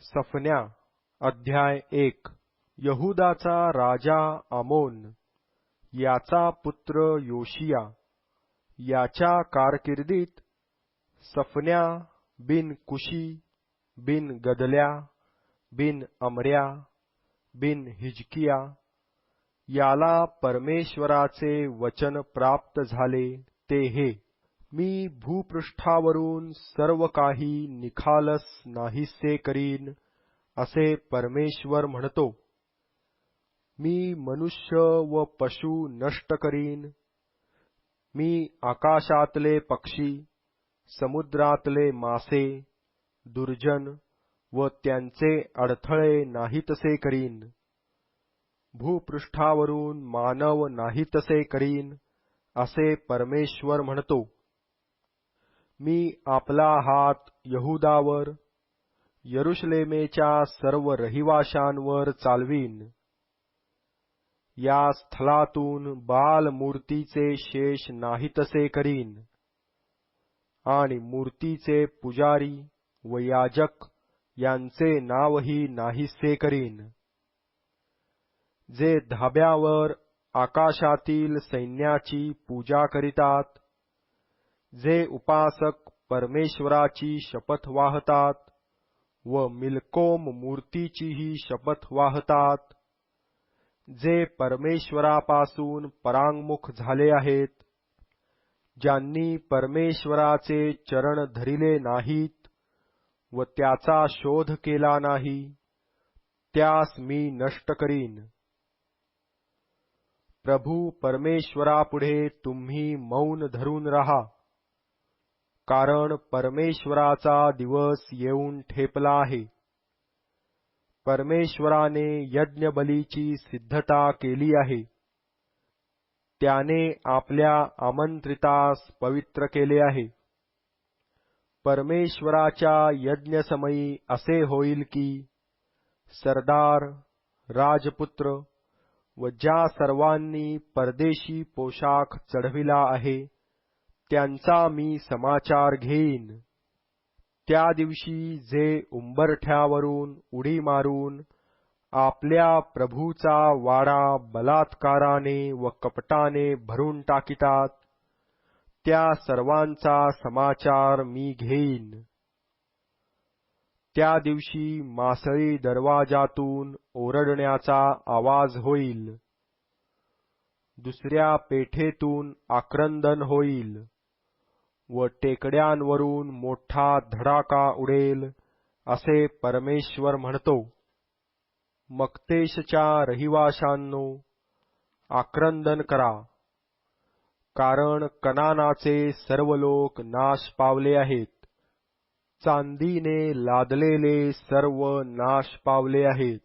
सफन्या अध्याय 1 यहूदाचा राजा आमोन याचा पुत्र योशिया याच्या कारकिर्दीत सफन्या बिन कुशी बिन गदल्या बिन अमर्या बिन हिजकिया याला परमेश्वराचे वचन प्राप्त झाले ते हे, मी भूपृष्ठावरून सर्व काही निखालस नाहीसे करीन असे परमेश्वर म्हणतो. मी मनुष्य व पशु नष्ट करीन. मी आकाशातले पक्षी, समुद्रातले मासे, दुर्जन व त्यांचे अडथळे नाहीतसे करीन. भूपृष्ठावरून मानव नाहीतसे करीन असे परमेश्वर म्हणतो. मी आपला हात यहूदावर, यरुशलेमेच्या सर्व रहिवाशांवर चालवीन. या स्थलातून बाल मूर्तीचे शेष नाहीतसे करीन आणि मूर्तीचे पुजारी व याजक यांचे नावही नाहीसे करीन. जे धाब्यावर आकाशातील सैन्याची पूजा करीतात, जे उपासक परमेश्वराची शपथ वाहतात व मिल्कोम मूर्तीचीही शपथ वाहतात, जे परमेश्वरापासून परांगमुख झाले आहेत, ज्यांनी परमेश्वराचे चरण धरिले नाहीत व त्याचा शोध केला नाही, त्यास मी नष्ट करीन. प्रभू परमेश्वरापुढे तुम्ही मौन धरून रहा, कारण परमेश्वराचा दिवस येऊन ठेपला आहे. परमेश्वराने यज्ञबलीची सिद्धता केली आहे. त्याने आपल्या आमंत्रितास पवित्र केले आहे. परमेश्वराच्या यज्ञसमयी असे होईल की सरदार, राजपुत्र व ज्या सर्वांनी परदेशी पोशाख चढविला आहे त्यांचा मी समाचार घेईन. त्या दिवशी जे उंबरठ्यावरून उडी मारून आपल्या प्रभूचा वाडा बलात्काराने व कपटाने भरून टाकितात, त्या सर्वांचा समाचार मी घेईन. त्या दिवशी मासळी दरवाजातून ओरडण्याचा आवाज होईल. दुसऱ्या पेठेतून आक्रंदन होईल व टेकड्यांवरून मोठा धडाका उडेल असे परमेश्वर म्हणतो. मक्तेशच्या रहिवाशांनो, आक्रंदन करा, कारण कनानाचे सर्व लोक नाश पावले आहेत. चांदीने लादलेले सर्व नाश पावले आहेत.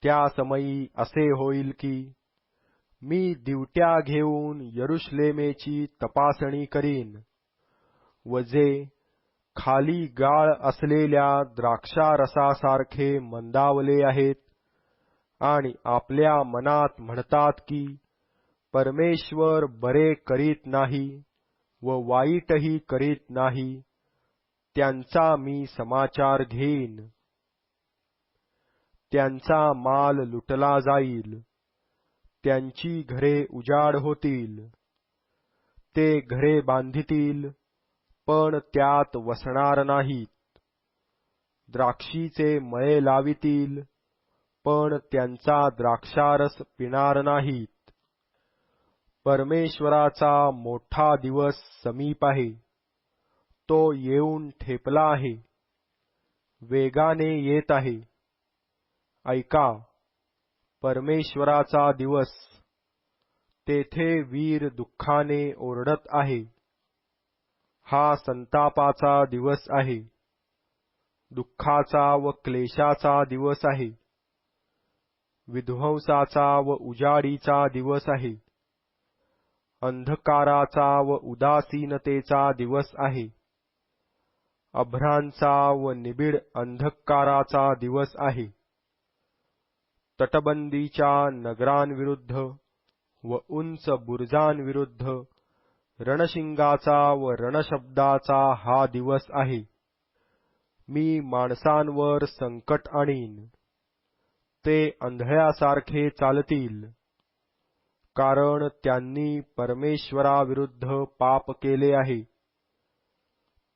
त्या समयी असे होईल की मी दिवट्या घेऊन यरुशलेमेची तपासणी करीन व जे खाली गाळ असलेल्या द्राक्षारसासारखे मंदावले आहेत आणि आपल्या मनात म्हणतात की परमेश्वर बरे करीत नाही व वाईटही करीत नाही, त्यांचा मी समाचार घेईन. त्यांचा माल लुटला जाईल. त्यांची घरे उजाड होतील. ते घरे बांधितील, पण त्यात वसणार नाहीत. द्राक्षीचे मळे लावितील, पण त्यांचा द्राक्षारस पिणार नाहीत. परमेश्वराचा मोठा दिवस समीप आहे. तो येऊन ठेपला आहे. वेगाने येत आहे. ऐका, परमेश्वराचा दिवस. तेथे वीर दुःखाने ओरडत आहे. हा संतापाचा दिवस आहे. दुःखाचा व क्लेशाचा दिवस आहे. विध्वंसाचा व उजाडीचा दिवस आहे. अंधकाराचा व उदासीनतेचा दिवस आहे. अभ्रांचा व निबिड अंधकाराचा दिवस आहे. तटबंदीच्या नगरांविरुद्ध व उंच बुरुजांविरुद्ध रणशिंगाचा व रणशब्दाचा हा दिवस आहे. मी माणसांवर संकट आणीन, ते अंधळ्यासारखे चालतील, कारण त्यांनी परमेश्वराविरुद्ध पाप केले आहे.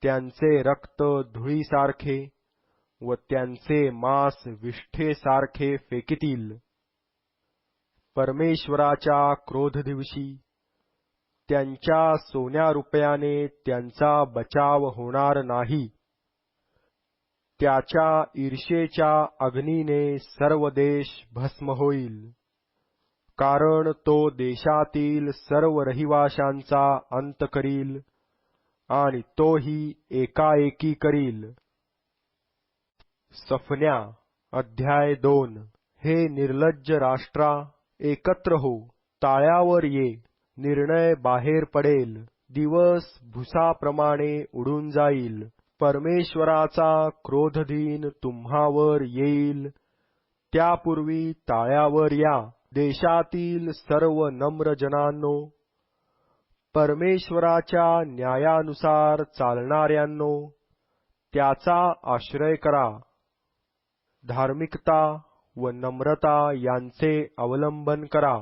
त्यांचे रक्त धुळीसारखे व त्यांचे मांस विष्ठेसारखे फेकितील. परमेश्वराच्या क्रोध दिवशी त्यांच्या सोन्या रुपयाने त्यांचा बचाव होणार नाही. त्याच्या ईर्षेच्या अग्नीने सर्व देश भस्म होईल, कारण तो देशातील सर्व रहिवाशांचा अंत करील आणि तोही एकाएकी करील. सफन्या अध्याय 2. हे निर्लज्ज राष्ट्रा, एकत्र हो, ताळ्यावर ये, निर्णय बाहेर पडेल. दिवस भुसाप्रमाणे उडून जाईल. परमेश्वराचा क्रोधदिन तुम्हावर येईल. त्यापूर्वी ताळ्यावर या, देशातील सर्व नम्र जनांनो. परमेश्वराच्या न्यायानुसार चालणाऱ्यांनो, त्याचा आश्रय करा. धार्मिकता व नम्रता यांचे अवलंबन करा,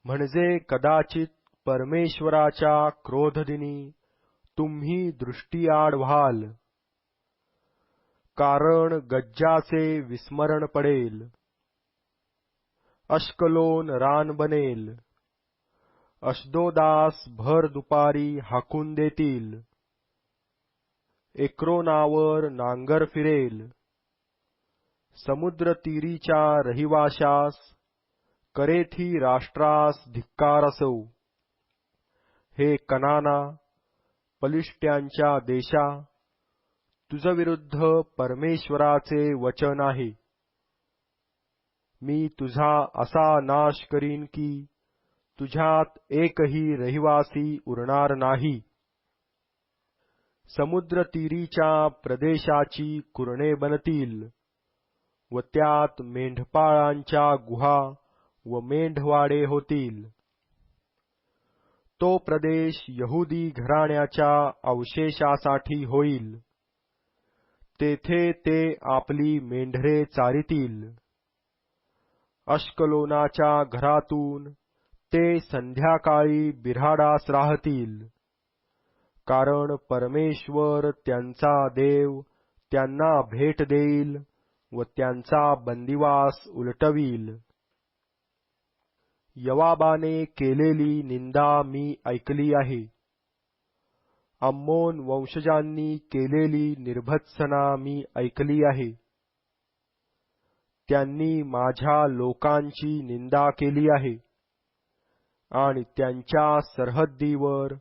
म्हणजे कदाचित परमेश्वराच्या क्रोधदिनी तुम्ही दृष्टीआड व्हाल. कारण गज्जाचे विस्मरण पडेल. अश्कलोन रान बनेल. अश्दोदास भर दुपारी हाकून देतील. एक्रोनावर नांगर फिरेल. समुद्रतीरीच्या रहिवाशास, करेथी राष्ट्रास धिक्कार असो. हे कनाना, पलिष्ट्यांच्या देशा, तुझविरुद्ध परमेश्वराचे वचन आहे. मी तुझा असा नाश करीन की तुझ्यात एकही रहिवासी उरणार नाही. समुद्रतीरीच्या प्रदेशाची कुरणे बनतील व त्यात मेंढपाळांच्या गुहा व मेंढवाडे होतील. तो प्रदेश यहुदी घराण्याच्या अवशेषासाठी होईल. तेथे ते आपली मेंढरे चारितील. अश्कलोनाच्या घरातून ते संध्याकाळी बिऱ्हाडास राहतील, कारण परमेश्वर त्यांचा देव त्यांना भेट देईल व त्यांचा बंदिवास उलटवील. यवाबाने केलेली निंदा मी ऐकली आहे. अम्मोन वंशजांनी केलेली निर्भत्सना मी ऐकली आहे. त्यांनी माझ्या लोकांची निंदा केली आहे आणि त्यांच्या सरहद्दीवर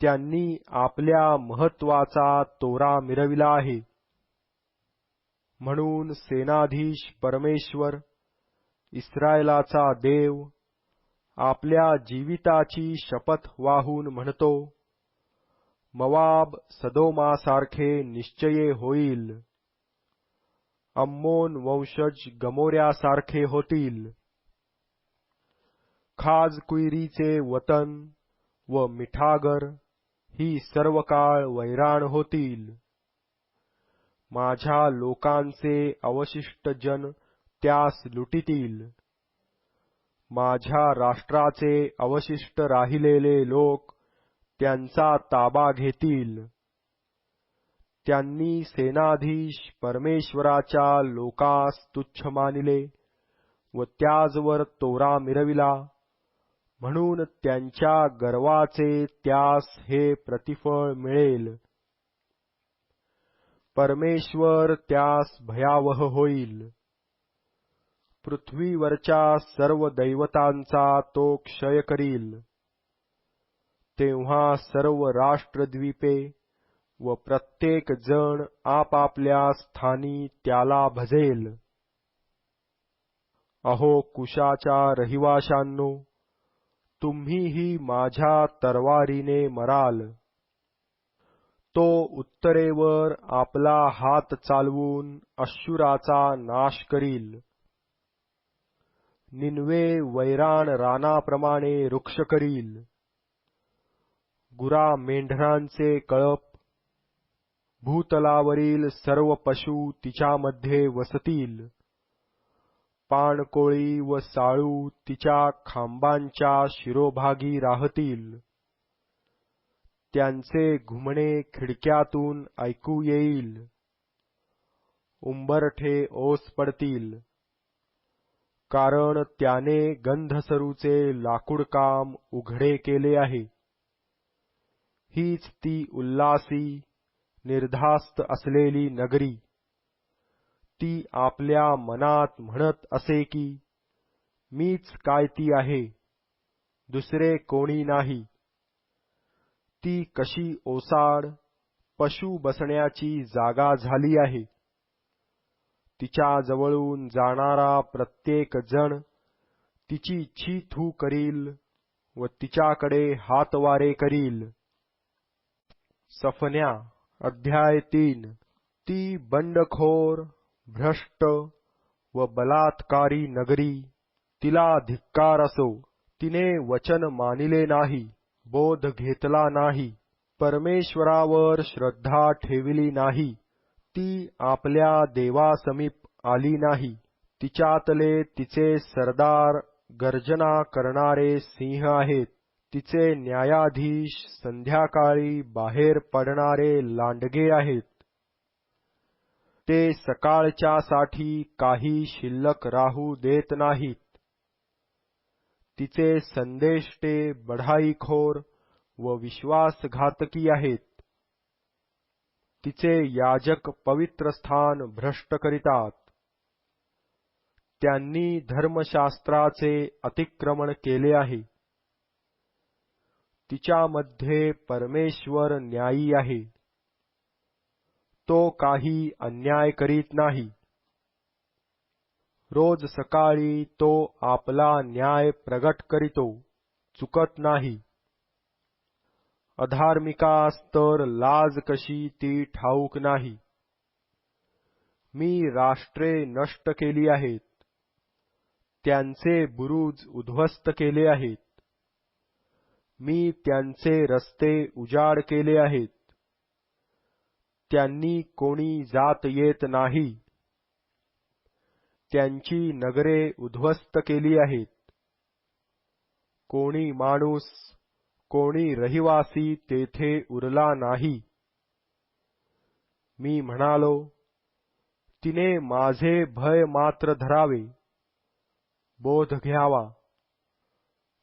त्यांनी आपल्या महत्वाचा तोरा मिरविला आहे. म्हणून सेनाधीश परमेश्वर, इस्रायलाचा देव, आपल्या जीविताची शपथ वाहून म्हणतो, मोवाब सदोमासारखे निश्चये होईल. अम्मोन वंशज गमोऱ्यासारखे होतील. खाजकुयरीचे वतन व मिठागर ही सर्व काळ वैराण होतील. माझ्या लोकांचे अवशिष्ट जन त्यास लुटितील. माझ्या राष्ट्राचे अवशिष्ट राहिलेले लोक त्यांचा ताबा घेतील. त्यांनी सेनाधीश परमेश्वराच्या लोकास तुच्छ मानिले व त्याजवर तोरा मिरविला, म्हणून त्यांच्या गर्वाचे त्यास हे प्रतिफळ मिळेल. परमेश्वर त्यास भयावह होईल. पृथ्वीवरच्या सर्व दैवतांचा तो क्षय करील. तेव्हा सर्व राष्ट्रद्वीपे व प्रत्येक जण आपापल्या स्थानी त्याला भजेल. अहो कुशाच्या रहिवाशांनो, तुम्हीही माझ्या तरवारीने मराल. तो उत्तरेवर आपला हात चालवून अश्शूराचा नाश करील. निनवे वैराण रानाप्रमाणे वृक्ष करील. गुरा मेंढरांचे कळप, भूतलावरील सर्व पशु तिच्यामध्ये वसतील. पाणकोळी व साळू तिच्या खांबांच्या शिरोभागी राहतील. त्यांचे घुमणे खिडक्यातून ऐकू येईल. उंबरठे ओस पडतील, कारण त्याने गंधसरूचे लाकूडकाम उघडे केले आहे. हीच ती उल्हासी निर्धास्त असलेली नगरी. ती आपल्या मनात म्हणत असे की मीच काय ती आहे, दुसरे कोणी नाही. ती कशी ओसाड पशु बसण्याची जागा झाली आहे. तिच्या जवळून जाणारा प्रत्येक जण तिची छी थू करील व तिच्याकडे हातवारे करील. सफन्या अध्याय 3. ती बंडखोर, भ्रष्ट व बलात्कारी नगरी, तिला धिक्कार असो. तिने वचन मानिले नाही, बोध घेतला नाही, परमेश्वरावर श्रद्धा ठेविली नाही. ती आपल्या देवासमीप आली नाही. तिच्यातले तिचे सरदार गर्जना करणारे सिंह आहेत. तिचे न्यायाधीश संध्याकाळी बाहेर पडणारे लांडगे आहेत. ते सकाळच्यासाठी काही शिल्लक राहू देत नाहीत. तिचे संदेष्टे बढाईखोर व विश्वासघातकी आहेत. तिचे याजक पवित्र स्थान भ्रष्ट करीतात. त्यांनी धर्मशास्त्राचे अतिक्रमण केले आहे. तिच्यामध्ये परमेश्वर न्यायी आहे. तो काही अन्याय करीत नाही. रोज सकाळी तो आपला न्याय प्रगट करीतो, चुकत नाही. अधार्मिकास तर लाज कशी ती ठाऊक नाही. मी राष्ट्रे नष्ट केली आहेत. त्यांचे बुरुज उद्ध्वस्त केले आहेत. मी त्यांचे रस्ते उजाड केले आहेत. त्यांनी कोणी जात येत नाही. त्यांची नगरे उद्ध्वस्त केली आहेत. कोणी माणूस, कोणी रहिवासी तेथे उरला नाही. मी म्हणालो, तिने माझे भय मात्र धरावे, बोध घ्यावा.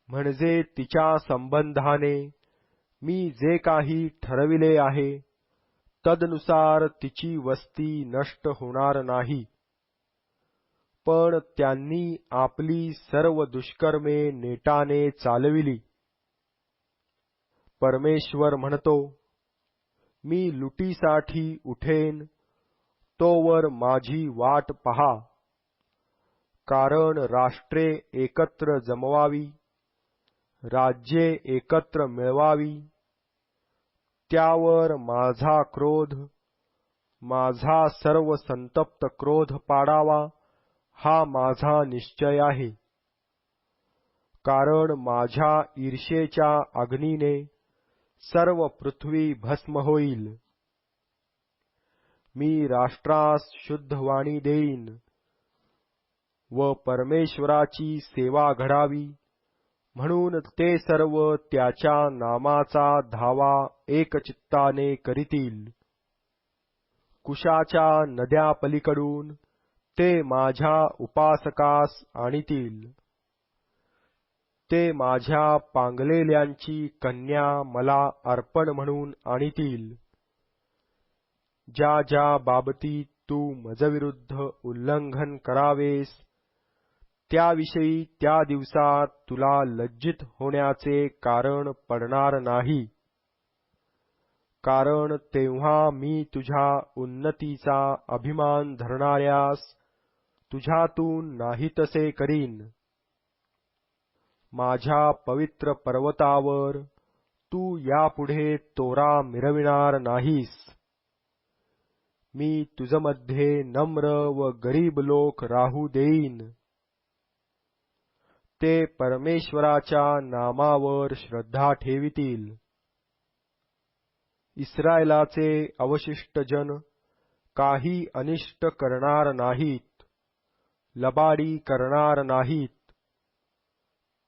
म्हणजे तिच्या संबंधाने मी जे काही ठरविले आहे, तदनुसार तिची वस्ती नष्ट होणार नाही. पण त्यांनी आपली सर्व दुष्कर्मे नेटाने चालविली. परमेश्वर म्हणतो, मी लुटीसाठी उठेन, तोवर माझी वाट पहा. कारण राष्ट्रे एकत्र जमवावी, राज्ये एकत्र मिळवावी. त्यावर माझा क्रोध, माझा सर्व संतप्त क्रोध पाडावा, हा माझा निश्चय आहे. कारण माझ्या ईर्षेच्या अग्नीने सर्व पृथ्वी भस्म होईल. मी राष्ट्रास शुद्ध वाणी देईन व परमेश्वराची सेवा घडावी, म्हणून ते सर्व त्याच्या नामाचा धावा एकचित्ताने करीतील. कुशाच्या नद्यापलीकडून ते माझ्या उपासकास आणीतील. ते माझ्या पांगलेल्यांची कन्या मला अर्पण म्हणून आणीतील. ज्या ज्या बाबतीत तू मजविरुद्ध उल्लंघन करावेस, त्याविषयी त्या दिवसात तुला लज्जित होण्याचे कारण पडणार नाही. कारण तेव्हा मी तुझ्या उन्नतीचा अभिमान धरणाऱ्यास तुझ्यातून नाहीतसे करीन. माझ्या पवित्र पर्वतावर तू यापुढे तोरा मिरविणार नाहीस. मी तुझमध्ये नम्र व गरीब लोक राहू देईन. ते परमेश्वराच्या नामावर श्रद्धा ठेवितील. इस्रायलाचे अवशिष्ट जन काही अनिष्ट करणार नाहीत, लबाडी करणार नाहीत.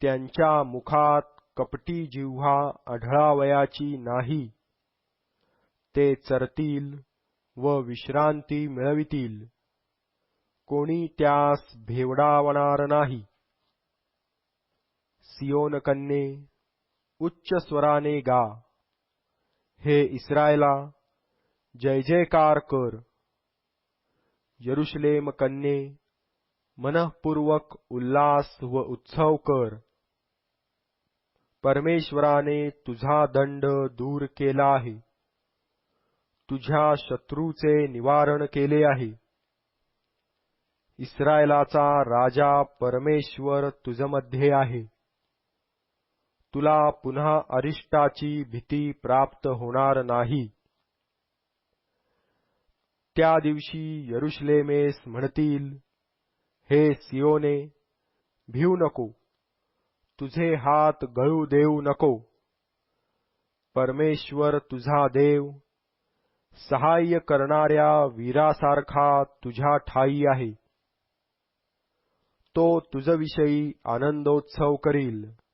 त्यांच्या मुखात कपटी जिव्हा आढळावयाची नाही. ते चरतील व विश्रांती मिळवितील. कोणी त्यास भेवडावणार नाही. सियोन कन्ये, उच्च स्वराने गा. हे इस्रायला, जय जयकार कर. यरुशलेम कन्ये, मनःपूर्वक उल्हास व उत्सव कर. परमेश्वराने तुझा दंड दूर केला आहे. तुझ्या शत्रूचे निवारण केले आहे. इस्रायलाचा राजा परमेश्वर तुझमध्ये आहे. तुला पुन्हा अरिष्टाची भीती प्राप्त होणार नाही. त्या दिवशी यरुशलेमेस म्हणतील, हे सियोने, भिवू नको, तुझे हात गळू देऊ नको. परमेश्वर तुझा देव सहाय्य करणाऱ्या वीरासारखा तुझ्या ठायी आहे. तो तुझविषयी आनंदोत्सव करील.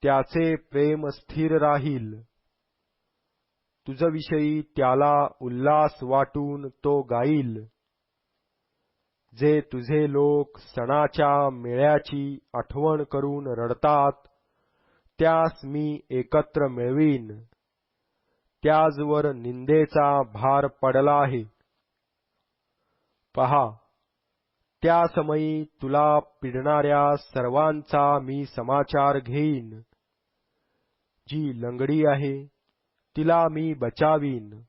त्याचे प्रेम स्थिर राहील. तुझविषयी त्याला उल्हास वाटून तो गाईल. जे तुझे लोक सणाच्या मेळ्याची आठवण करून रडतात, त्यास मी एकत्र मिळवीन. त्याजवर निंदेचा भार पडला आहे. पहा, त्या समयी तुला पिडणाऱ्या सर्वांचा मी समाचार घेईन. जी लंगडी आहे तिला मी बचावीन.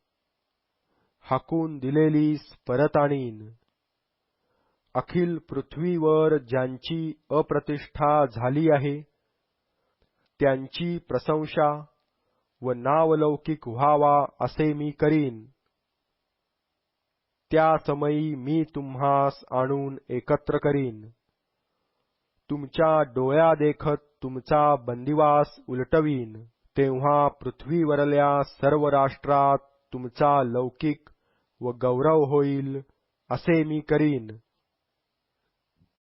हाकून दिलेलीस परत आणीन. अखिल पृथ्वीवर ज्यांची अप्रतिष्ठा झाली आहे, त्यांची प्रशंसा व नावलौकिक व्हावा असे मी करीन. त्या समयी मी तुम्हास आणून एकत्र करीन. तुमच्या डोळ्यादेखत तुमचा बंदिवास उलटवीन. तेव्हा पृथ्वीवरल्या सर्व राष्ट्रात तुमचा लौकिक व गौरव होईल, असे मी करीन.